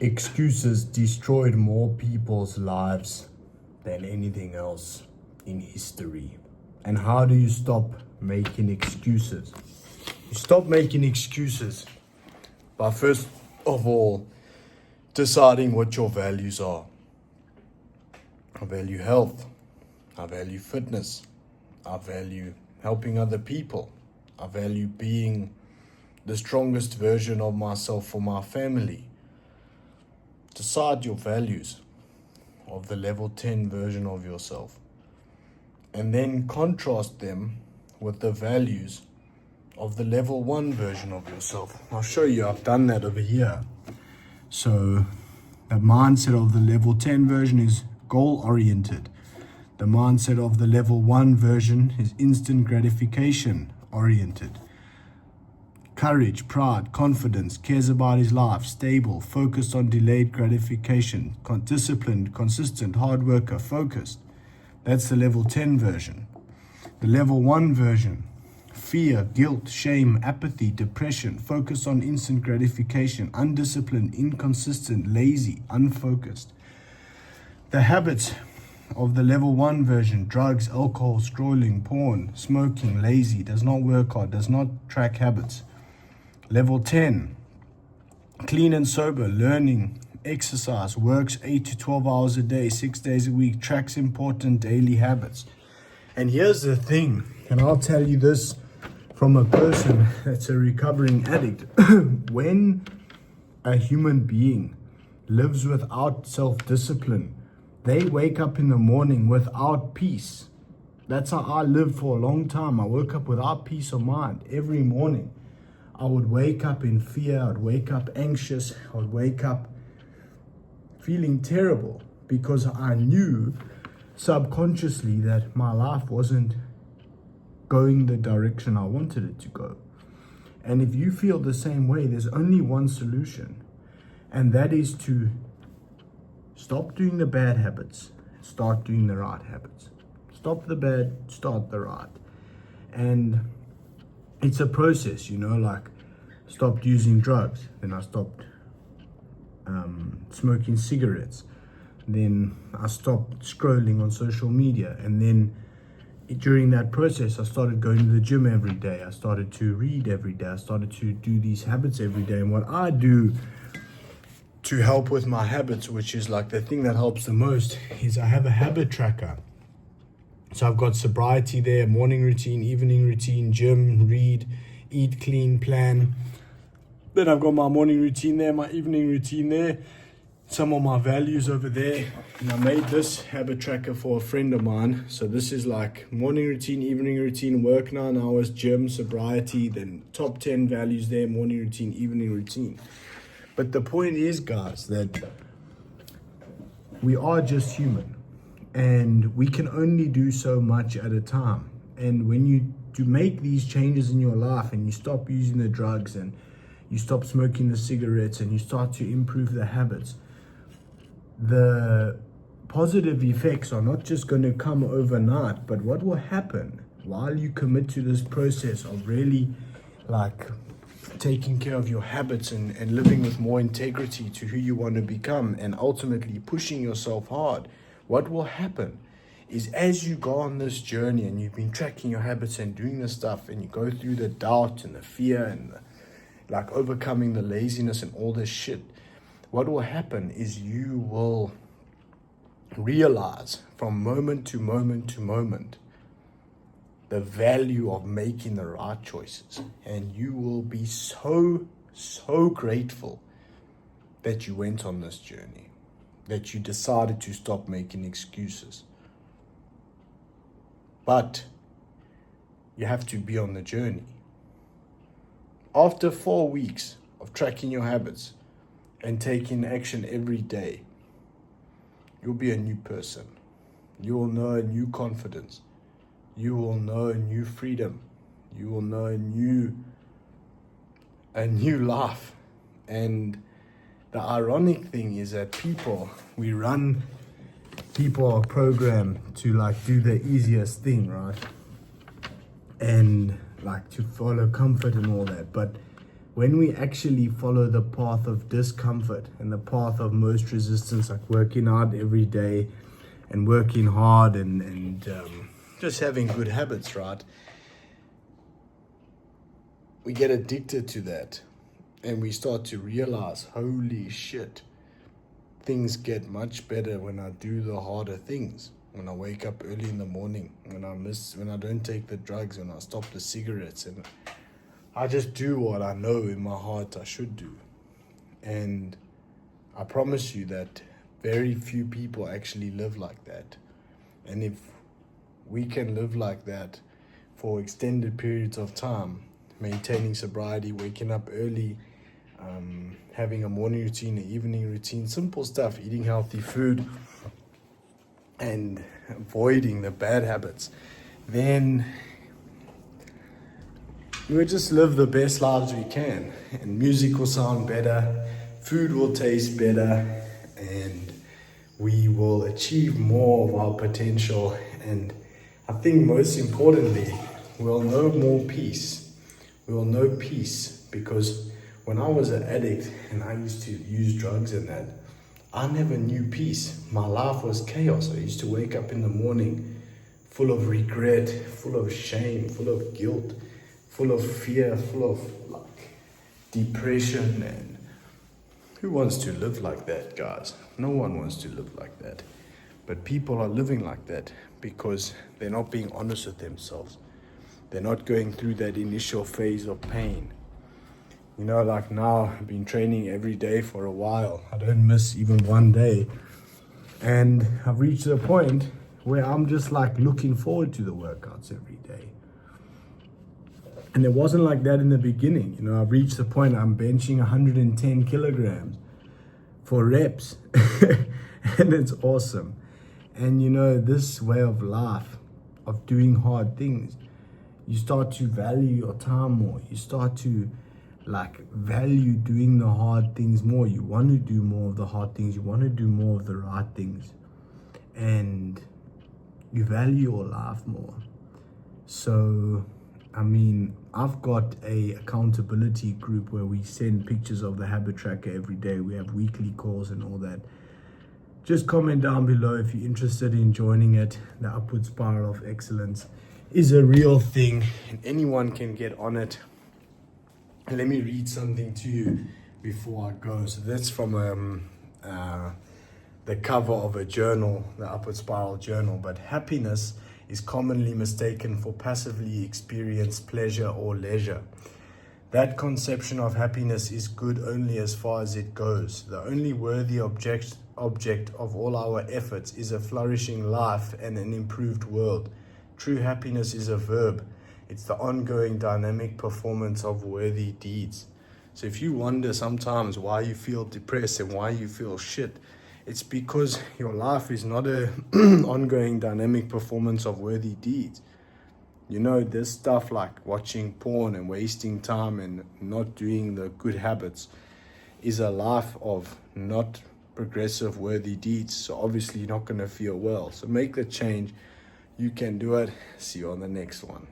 Excuses destroyed more people's lives than anything else in history. And how do you stop making excuses? You stop making excuses by first of all deciding what your values are. I value health. I value fitness. I value helping other people. I value being the strongest version of myself for my family. Decide your values of the level 10 version of yourself, and then contrast them with the values of the level 1 version of yourself. I'll show you, I've done that over here. So the mindset of the level 10 version is goal-oriented. The mindset of the level 1 version is instant gratification oriented. Courage, pride, confidence, cares about his life, stable, focused on delayed gratification, disciplined, consistent, hard worker, focused. That's the level 10 version. The level 1 version, fear, guilt, shame, apathy, depression, focused on instant gratification, undisciplined, inconsistent, lazy, unfocused. The habits of the level 1 version, drugs, alcohol, scrolling, porn, smoking, lazy, does not work hard, does not track habits. Level 10, clean and sober, learning, exercise, works 8 to 12 hours a day, 6 days a week, tracks important daily habits. And here's the thing, and I'll tell you this from a person that's a recovering addict. When a human being lives without self-discipline, they wake up in the morning without peace. That's how I lived for a long time. I woke up without peace of mind every morning. I would wake up in fear, I'd wake up anxious, I would wake up feeling terrible because I knew subconsciously that my life wasn't going the direction I wanted it to go. And if you feel the same way, there's only one solution, and that is to stop doing the bad habits, start doing the right habits. Stop the bad, start the right. And it's a process, like stopped using drugs, then I stopped smoking cigarettes, then I stopped scrolling on social media, and then during that process I started going to the gym every day, I started to read every day, I started to do these habits every day. And what I do to help with my habits, which is like the thing that helps the most, is I have a habit tracker. So I've got sobriety there, morning routine, evening routine, gym, read, eat clean, plan. Then I've got my morning routine there, my evening routine there, some of my values over there. And I made this habit tracker for a friend of mine. So this is like morning routine, evening routine, work 9 hours, gym, sobriety, then top 10 values there, morning routine, evening routine. But the point is, guys, that we are just human. And we can only do so much at a time. And when you do make these changes in your life and you stop using the drugs and you stop smoking the cigarettes and you start to improve the habits, the positive effects are not just going to come overnight, but what will happen while you commit to this process of really taking care of your habits and living with more integrity to who you want to become, and ultimately pushing yourself hard. What will happen is, as you go on this journey and you've been tracking your habits and doing this stuff, and you go through the doubt and the fear and overcoming the laziness and all this shit, what will happen is you will realize from moment to moment to moment the value of making the right choices. And you will be so grateful that you went on this journey, that you decided to stop making excuses. But you have to be on the journey. After 4 weeks of tracking your habits and taking action every day, you'll be a new person. You will know a new confidence. You will know a new freedom. You will know a new life. And the ironic thing is that people are programmed to do the easiest thing, right? And to follow comfort and all that. But when we actually follow the path of discomfort and the path of most resistance, like working out every day and working hard and just having good habits, right? We get addicted to that and we start to realize, holy shit, things get much better when I do the harder things. When I wake up early in the morning, when I don't take the drugs, when I stop the cigarettes, and I just do what I know in my heart I should do. And I promise you that very few people actually live like that. And if we can live like that for extended periods of time, maintaining sobriety, waking up early, having a morning routine, an evening routine, simple stuff, eating healthy food, and avoiding the bad habits, then we'll just live the best lives we can. And music will sound better, food will taste better, and we will achieve more of our potential. And I think most importantly, we'll know more peace. We will know peace, because when I was an addict and I used to use drugs and that, I never knew peace. My life was chaos. I used to wake up in the morning full of regret, full of shame, full of guilt, full of fear, full of depression. And who wants to live like that, guys? No one wants to live like that. But people are living like that because they're not being honest with themselves. They're not going through that initial phase of pain. You know, like now, I've been training every day for a while. I don't miss even one day. And I've reached a point where I'm just like looking forward to the workouts every day. And it wasn't like that in the beginning. You know, I've reached the point I'm benching 110 kilograms for reps. And it's awesome. And you know, this way of life, of doing hard things, you start to value your time more. You start to value doing the hard things more. You want to do more of the hard things. You want to do more of the right things. And you value your life more. So, I mean, I've got a accountability group where we send pictures of the habit tracker every day. We have weekly calls and all that. Just comment down below if you're interested in joining it. The Upward Spiral of Excellence is a real thing and anyone can get on it. And let me read something to you before I go. So that's from the cover of a journal, the Upward Spiral journal. But happiness is commonly mistaken for passively experienced pleasure or leisure. That conception of happiness is good only as far as it goes. The only worthy object of all our efforts is a flourishing life and an improved world. True happiness is a verb. It's the ongoing dynamic performance of worthy deeds. So if you wonder sometimes why you feel depressed and why you feel shit, it's because your life is not an ongoing dynamic performance of worthy deeds. You know, this stuff like watching porn and wasting time and not doing the good habits is a life of not progressive worthy deeds. So obviously you're not going to feel well. So make the change. You can do it. See you on the next one.